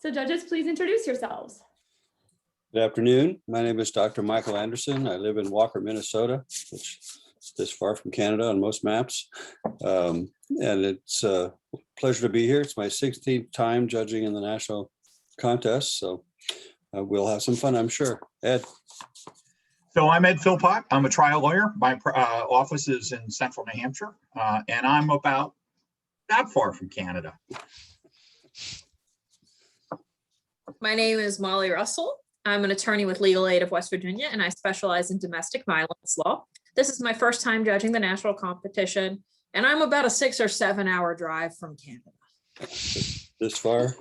So judges, please introduce yourselves. Good afternoon. My name is Dr. Michael Anderson. I live in Walker, Minnesota, which is this far from Canada on most maps. And it's a pleasure to be here. It's my 16th time judging in the national contest. So we'll have some fun, I'm sure. Ed. So I'm Ed Philpott. I'm a trial lawyer. My office is in central New Hampshire, and I'm about that far from Canada. My name is Molly Russell. I'm an attorney with Legal Aid of West Virginia, and I specialize in domestic violence law. This is my first time judging the national competition, and I'm about a 6 or 7 hour drive from Canada. This far?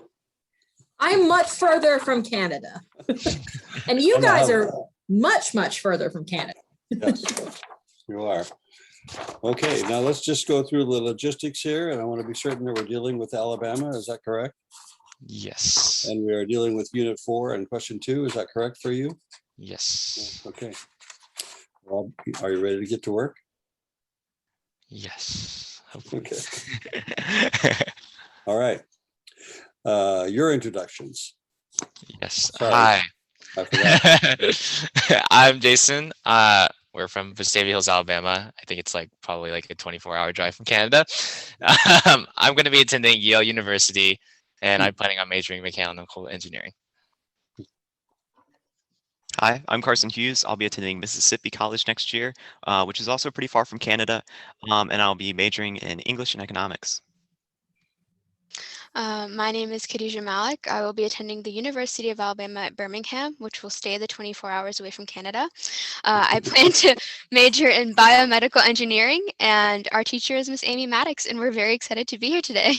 I'm much further from Canada. And you guys are much, much further from Canada. Yes, you are. Okay, now let's just go through the logistics here, and I want to be certain that we're dealing with Alabama. Is that correct? Yes. And we are dealing with Unit 4 and Question 2. Is that correct for you? Yes. Okay. Well, are you ready to get to work? Yes. Okay. All right. Your introductions. Yes. Sorry. Hi. I forgot. I'm Jason. We're from Vestavia Hills, Alabama. I think it's probably a 24-hour drive from Canada. I'm going to be attending Yale University, and I'm planning on majoring in mechanical engineering. Hi, I'm Carson Hughes. I'll be attending Mississippi College next year, which is also pretty far from Canada, and I'll be majoring in English and economics. My name is Khadija Malik. I will be attending the University of Alabama at Birmingham, which will stay the 24 hours away from Canada. I plan to major in biomedical engineering, and our teacher is Miss Amy Maddox, and we're very excited to be here today.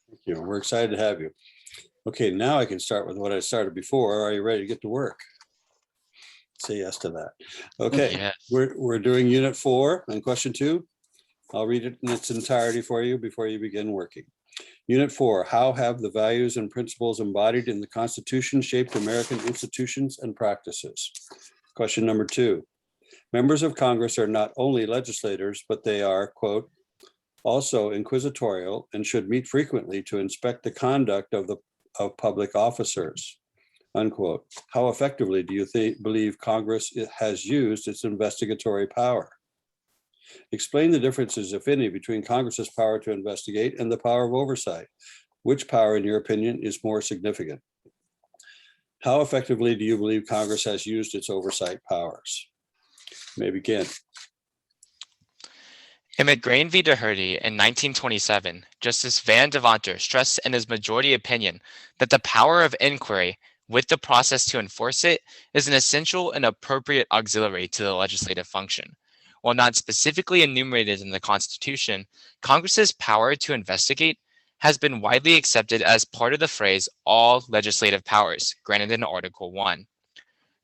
Thank you. We're excited to have you. Okay, now I can start with what I started before. Are you ready to get to work? Say yes to that. Okay, Yes. we're doing Unit 4 and Question 2. I'll read it in its entirety for you before you begin working. Unit 4, how have the values and principles embodied in the Constitution shaped American institutions and practices? Question number 2, members of Congress are not only legislators, but they are, quote, also inquisitorial and should meet frequently to inspect the conduct of public officers, unquote. How effectively do you believe Congress has used its investigatory power? Explain the differences, if any, between Congress's power to investigate and the power of oversight. Which power, in your opinion, is more significant? How effectively do you believe Congress has used its oversight powers? You may begin. In McGrain v. Doherty in 1927, Justice Van Devanter stressed in his majority opinion that the power of inquiry with the process to enforce it is an essential and appropriate auxiliary to the legislative function. While not specifically enumerated in the Constitution, Congress's power to investigate has been widely accepted as part of the phrase all legislative powers granted in Article 1.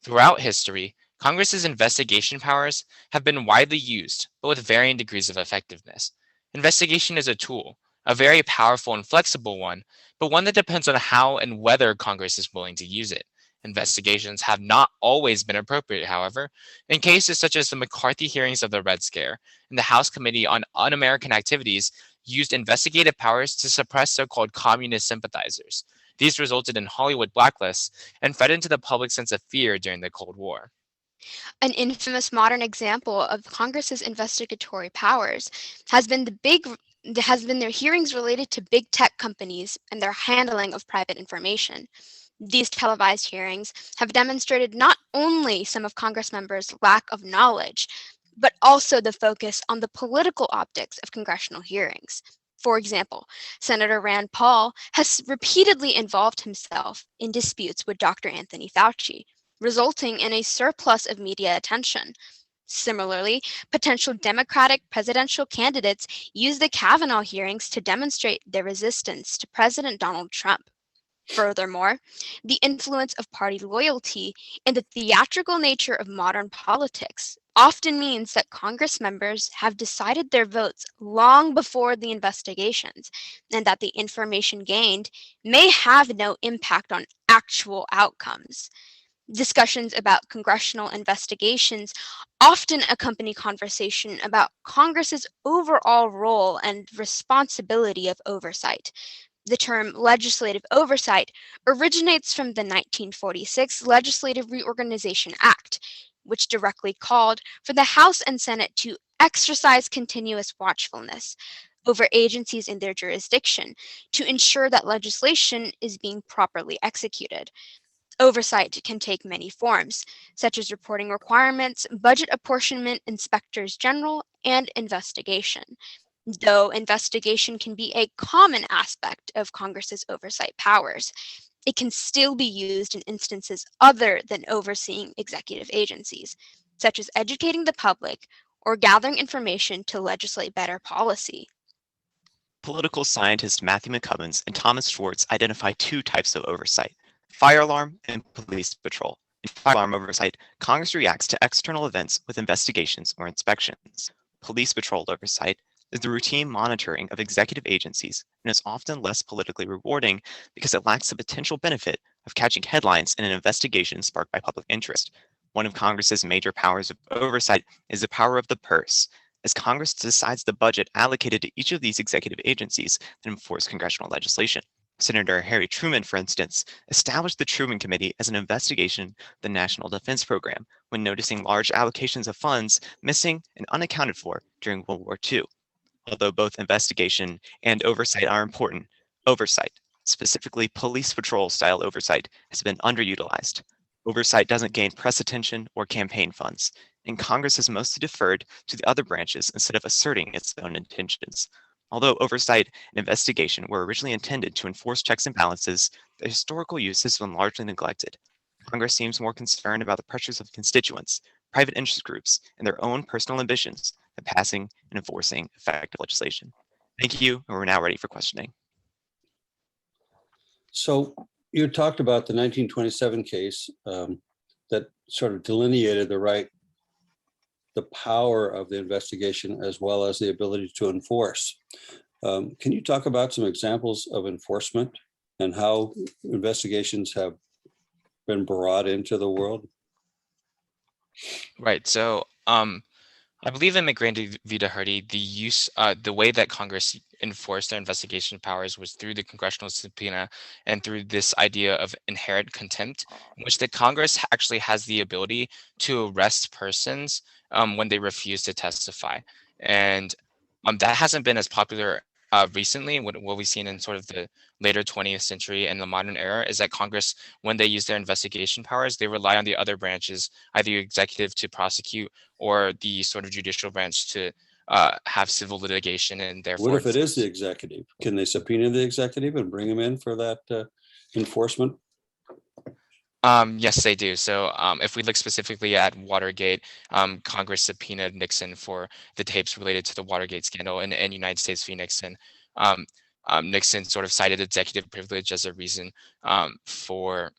Throughout history, Congress's investigation powers have been widely used, but with varying degrees of effectiveness. Investigation is a tool, a very powerful and flexible one, but one that depends on how and whether Congress is willing to use it. Investigations have not always been appropriate, however, in cases such as the McCarthy hearings of the Red Scare and the House Committee on Un-American Activities used investigative powers to suppress so-called communist sympathizers. These resulted in Hollywood blacklists and fed into the public sense of fear during the Cold War. An infamous modern example of Congress's investigatory powers has been their hearings related to big tech companies and their handling of private information. These televised hearings have demonstrated not only some of Congress members' lack of knowledge, but also the focus on the political optics of congressional hearings. For example, Senator Rand Paul has repeatedly involved himself in disputes with Dr. Anthony Fauci, resulting in a surplus of media attention. Similarly, potential Democratic presidential candidates use the Kavanaugh hearings to demonstrate their resistance to President Donald Trump. Furthermore, the influence of party loyalty and the theatrical nature of modern politics often means that Congress members have decided their votes long before the investigations, and that the information gained may have no impact on actual outcomes. Discussions about congressional investigations often accompany conversation about Congress's overall role and responsibility of oversight. The term legislative oversight originates from the 1946 Legislative Reorganization Act, which directly called for the House and Senate to exercise continuous watchfulness over agencies in their jurisdiction to ensure that legislation is being properly executed. Oversight can take many forms, such as reporting requirements, budget apportionment, inspectors general, and investigation. Though investigation can be a common aspect of Congress's oversight powers, it can still be used in instances other than overseeing executive agencies, such as educating the public or gathering information to legislate better policy. Political scientists Matthew McCubbins and Thomas Schwartz identify two types of oversight: fire alarm and police patrol. In fire alarm oversight, Congress reacts to external events with investigations or inspections. Police patrol oversight is the routine monitoring of executive agencies and is often less politically rewarding because it lacks the potential benefit of catching headlines in an investigation sparked by public interest. One of Congress's major powers of oversight is the power of the purse, as Congress decides the budget allocated to each of these executive agencies that enforce congressional legislation. Senator Harry Truman, for instance, established the Truman Committee as an investigation of the National Defense Program when noticing large allocations of funds missing and unaccounted for during World War II. Although both investigation and oversight are important, oversight, specifically police patrol style oversight, has been underutilized. Oversight doesn't gain press attention or campaign funds, and Congress has mostly deferred to the other branches instead of asserting its own intentions. Although oversight and investigation were originally intended to enforce checks and balances, the historical use has been largely neglected. Congress seems more concerned about the pressures of constituents, private interest groups, and their own personal ambitions than passing and enforcing effective legislation. Thank you, and we're now ready for questioning. So you talked about the 1927 case that sort of delineated the power of the investigation as well as the ability to enforce. Can you talk about some examples of enforcement and how investigations have been brought into the world? Right. So I believe in McGrady v. Doherty, the way that Congress enforced their investigation powers was through the congressional subpoena and through this idea of inherent contempt, in which the Congress actually has the ability to arrest persons when they refuse to testify. And that hasn't been as popular recently. What we've seen in sort of the later 20th century and the modern era is that Congress, when they use their investigation powers, they rely on the other branches, either the executive to prosecute or the sort of judicial branch to have civil litigation, and therefore. What if it is the executive? Can they subpoena the executive and bring him in for that enforcement? Yes, they do. So if we look specifically at Watergate, Congress subpoenaed Nixon for the tapes related to the Watergate scandal in United States v. Nixon. Nixon sort of cited executive privilege as a reason for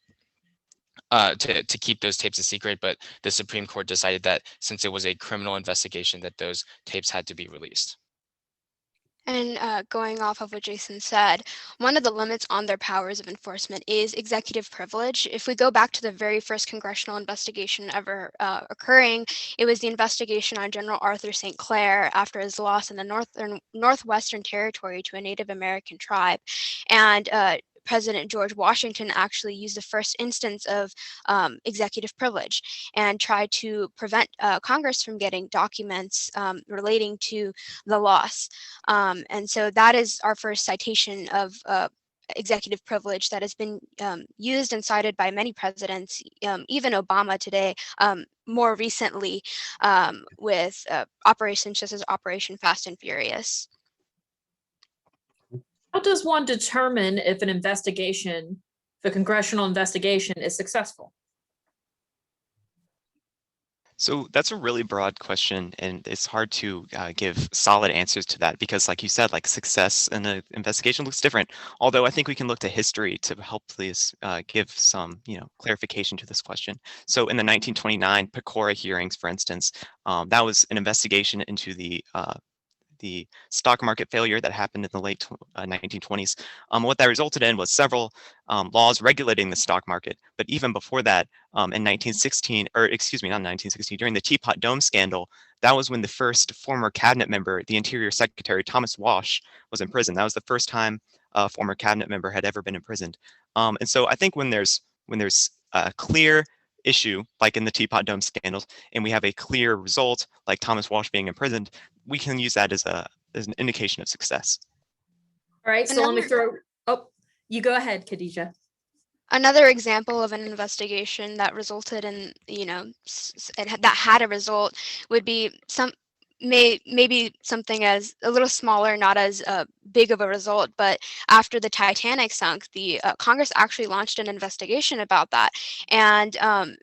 to keep those tapes a secret, but the Supreme Court decided that since it was a criminal investigation, that those tapes had to be released. And going off of what Jason said, one of the limits on their powers of enforcement is executive privilege. If we go back to the very first congressional investigation ever occurring, it was the investigation on General Arthur St. Clair after his loss in the Northwestern Territory to a Native American tribe. And President George Washington actually used the first instance of executive privilege and tried to prevent Congress from getting documents relating to the loss. And so that is our first citation of executive privilege that has been used and cited by many presidents, even Obama today, more recently with operations such as Operation Fast and Furious. How does one determine if an investigation, if a congressional investigation is successful? So that's a really broad question, and it's hard to give solid answers to that because, like you said, like success in an investigation looks different. Although I think we can look to history to help please give some, clarification to this question. So in the 1929 Pecora hearings, for instance, that was an investigation into the stock market failure that happened in the late 1920s. What that resulted in was several laws regulating the stock market. But even before that, in 1916, or excuse me, not 1916, during the Teapot Dome scandal, that was when the first former cabinet member, the Interior Secretary Thomas Wash, was in prison. That was the first time former cabinet member had ever been imprisoned. And so I think when there's a clear issue, like in the Teapot Dome scandals, and we have a clear result, like Thomas Walsh being imprisoned, we can use that as an indication of success. All right, so let me Another- you go ahead, Khadijah. Another example of an investigation that resulted in, that had a result would be maybe something as a little smaller, not as big of a result, but after the Titanic sunk, the Congress actually launched an investigation about that. And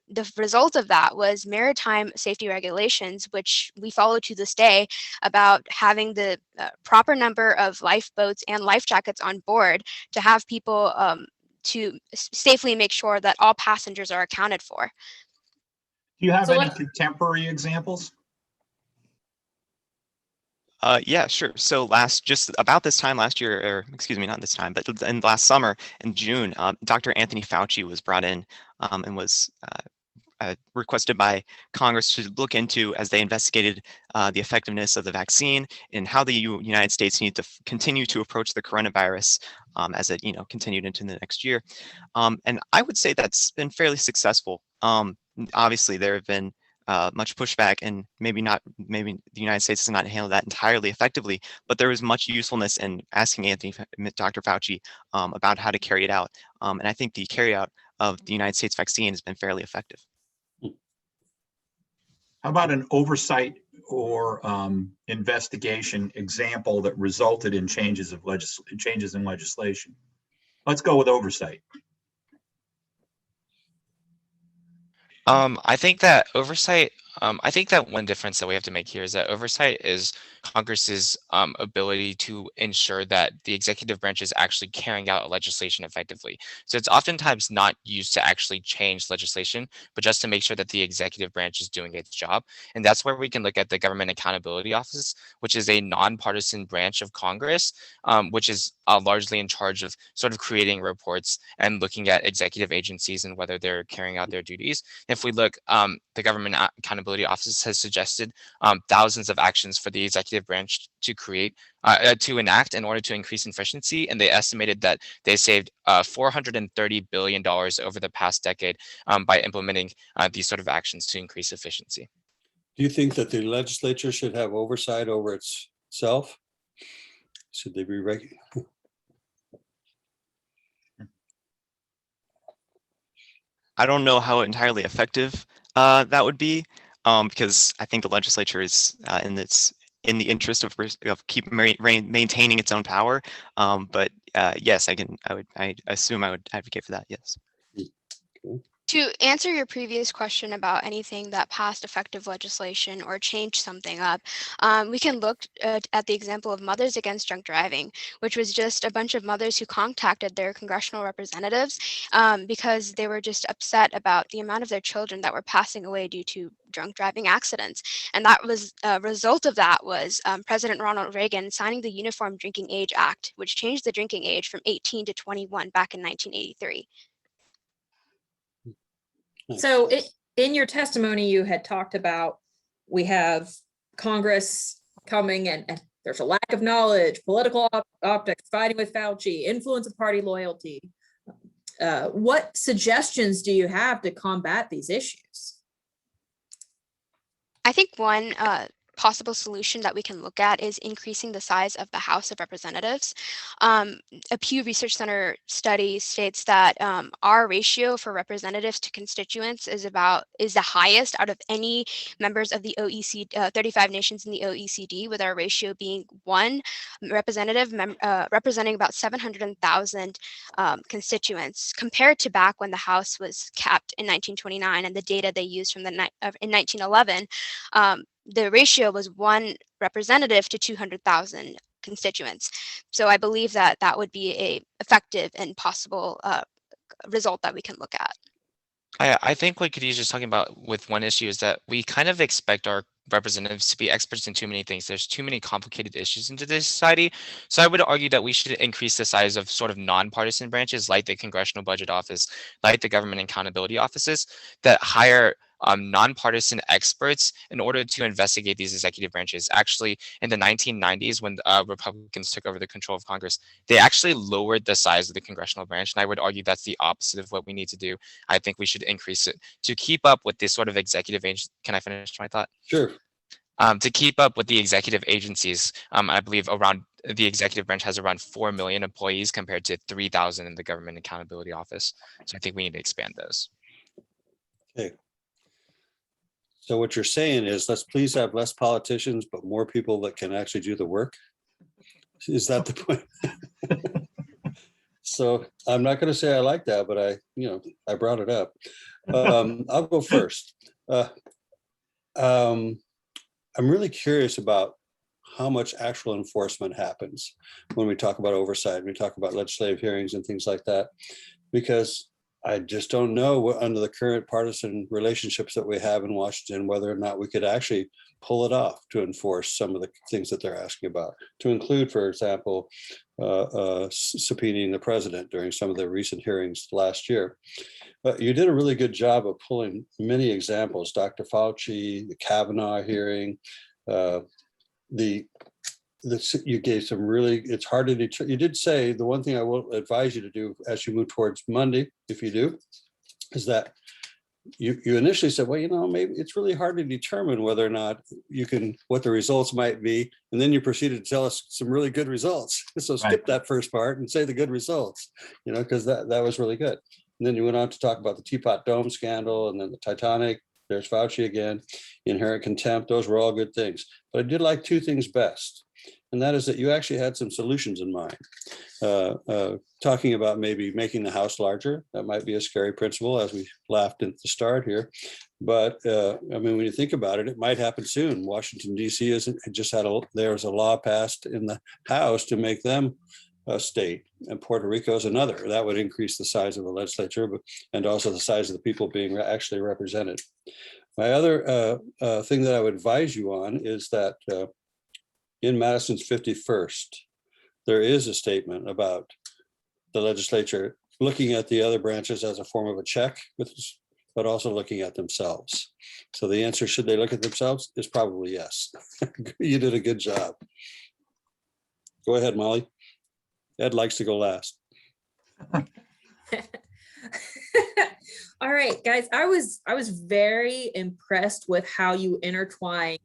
the result of that was maritime safety regulations, which we follow to this day, about having the proper number of lifeboats and life jackets on board to have people to safely make sure that all passengers are accounted for. Do you have So any let- contemporary examples? Yeah, sure. So just about this time last year, or excuse me, not this time, but in last summer in June, Dr. Anthony Fauci was brought in and was requested by Congress to look into as they investigated the effectiveness of the vaccine and how the United States needed to continue to approach the coronavirus as it continued into the next year. And I would say that's been fairly successful. Obviously, there have been much pushback, and maybe the United States has not handled that entirely effectively, but there was much usefulness in asking Dr. Fauci about how to carry it out. And I think the carry out of the United States vaccine has been fairly effective. How about an oversight or investigation example that resulted in changes in legislation? Let's go with oversight. I think that oversight, I think that one difference that we have to make here is that oversight is Congress's ability to ensure that the executive branch is actually carrying out legislation effectively. So it's oftentimes not used to actually change legislation, but just to make sure that the executive branch is doing its job. And that's where we can look at the Government Accountability Office, which is a nonpartisan branch of Congress, which is largely in charge of sort of creating reports and looking at executive agencies and whether they're carrying out their duties. If we look, the Government Accountability Office has suggested thousands of actions for the executive branch to enact in order to increase efficiency, and they estimated that they saved $430 billion over the past decade by implementing these sort of actions to increase efficiency. Do you think that the legislature should have oversight over itself? Should they be regular? I don't know how entirely effective that would be, because I think the legislature is in the interest of maintaining its own power. But yes, I assume I would advocate for that. Yes. To answer your previous question about anything that passed effective legislation or changed something up, we can look at the example of Mothers Against Drunk Driving, which was just a bunch of mothers who contacted their congressional representatives because they were just upset about the amount of their children that were passing away due to drunk driving accidents. And that was a result of that was President Ronald Reagan signing the Uniform Drinking Age Act, which changed the drinking age from 18 to 21 back in 1983. So in your testimony, you had talked about we have Congress coming and there's a lack of knowledge, political optics, fighting with Fauci, influence of party loyalty. What suggestions do you have to combat these issues? I think one possible solution that we can look at is increasing the size of the House of Representatives. A Pew Research Center study states that our ratio for representatives to constituents is the highest out of any members of the OECD, 35 nations in the OECD, with our ratio being one representative representing about 700,000 constituents, compared to back when the House was capped in 1929 and the data they used from in 1911. The ratio was one representative to 200,000 constituents. So I believe that that would be a effective and possible result that we can look at. I think what Khadijah's talking about with one issue is that we kind of expect our representatives to be experts in too many things. There's too many complicated issues in today's society. So I would argue that we should increase the size of sort of nonpartisan branches like the Congressional Budget Office, like the Government Accountability Offices, that hire nonpartisan experts in order to investigate these executive branches. Actually, in the 1990s, when Republicans took over the control of Congress, they actually lowered the size of the congressional branch. And I would argue that's the opposite of what we need to do. I think we should increase it to keep up with this sort of executive age. Can I finish my thought? Sure. To keep up with the executive agencies, I believe the executive branch has around 4 million employees compared to 3,000 in the Government Accountability Office. So I think we need to expand those. Okay. So what you're saying is, let's please have less politicians, but more people that can actually do the work. Is that the point? So I'm not going to say I like that, but I brought it up. I'll go first. I'm really curious about how much actual enforcement happens when we talk about oversight, we talk about legislative hearings and things like that, because I just don't know what, under the current partisan relationships that we have in Washington, whether or not we could actually pull it off to enforce some of the things that they're asking about, to include, for example, subpoenaing the president during some of the recent hearings last year. But you did a really good job of pulling many examples, Dr. Fauci, the Kavanaugh hearing, you gave some really, it's hard to deter. You did say the one thing I will advise you to do as you move towards Monday, if you do, is that you initially said, well, maybe it's really hard to determine whether or not you can, what the results might be. And then you proceeded to tell us some really good results. So skip that first part and say the good results, because that was really good. And then you went on to talk about the Teapot Dome scandal, and then the Titanic, there's Fauci again, inherent contempt. Those were all good things. But I did like two things best. And that is that you actually had some solutions in mind. Talking about maybe making the House larger. That might be a scary principle, as we laughed at the start here. But when you think about it, it might happen soon. Washington, D.C. There's a law passed in the House to make them a state, and Puerto Rico is another. That would increase the size of the legislature, and also the size of the people being actually represented. My other thing that I would advise you on is that in Madison's 51st, there is a statement about the legislature looking at the other branches as a form of a check, but also looking at themselves. So the answer, should they look at themselves, is probably yes. You did a good job. Go ahead, Molly. Ed likes to go last. All right, guys, I was very impressed with how you intertwine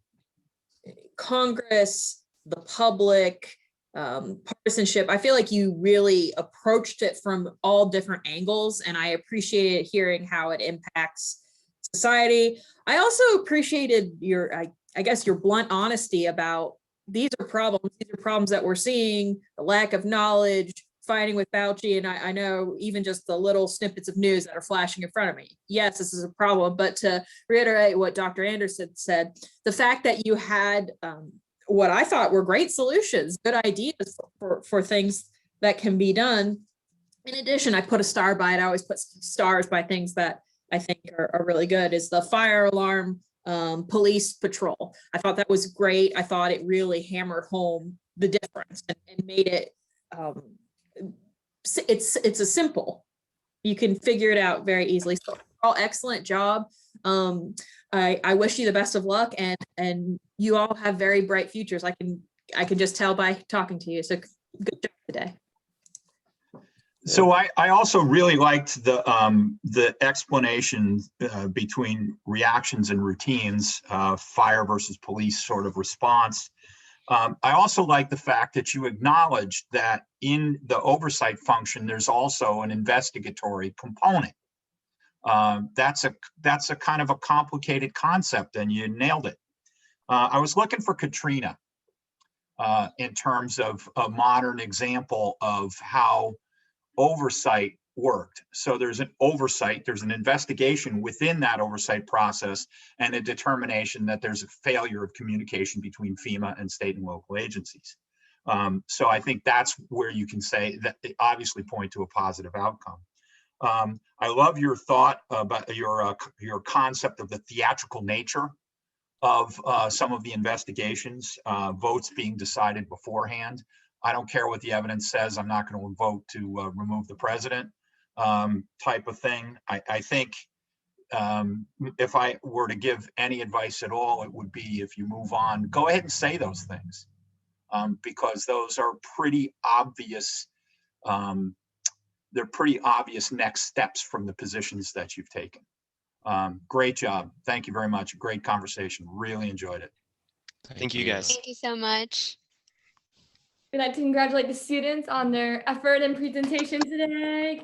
Congress, the public, partisanship. I feel like you really approached it from all different angles, and I appreciated hearing how it impacts society. I also appreciated your, I guess, your blunt honesty about these are problems that we're seeing, the lack of knowledge, fighting with Fauci. And I know even just the little snippets of news that are flashing in front of me. Yes, this is a problem. But to reiterate what Dr. Anderson said, the fact that you had what I thought were great solutions, good ideas for things that can be done. In addition, I put a star by it. I always put stars by things that I think are really good, is the fire alarm police patrol. I thought that was great. I thought it really hammered home the difference and made it, it's a simple, you can figure it out very easily. So all excellent job. I wish you the best of luck, and you all have very bright futures. I can just tell by talking to you. So good job today. So I also really liked the explanation between reactions and routines, fire versus police sort of response. I also like the fact that you acknowledged that in the oversight function, there's also an investigatory component. That's a kind of a complicated concept, and you nailed it. I was looking for Katrina in terms of a modern example of how oversight worked. So there's an oversight, there's an investigation within that oversight process, and a determination that there's a failure of communication between FEMA and state and local agencies. So I think that's where you can say that they obviously point to a positive outcome. I love your thought about your concept of the theatrical nature of some of the investigations, votes being decided beforehand. I don't care what the evidence says. I'm not going to vote to remove the president type of thing. I think if I were to give any advice at all, it would be if you move on, go ahead and say those things. Because those are pretty obvious. They're pretty obvious next steps from the positions that you've taken. Great job. Thank you very much. Great conversation. Really enjoyed it. Thank you, guys. Thank you so much. We'd like to congratulate the students on their effort and presentation today.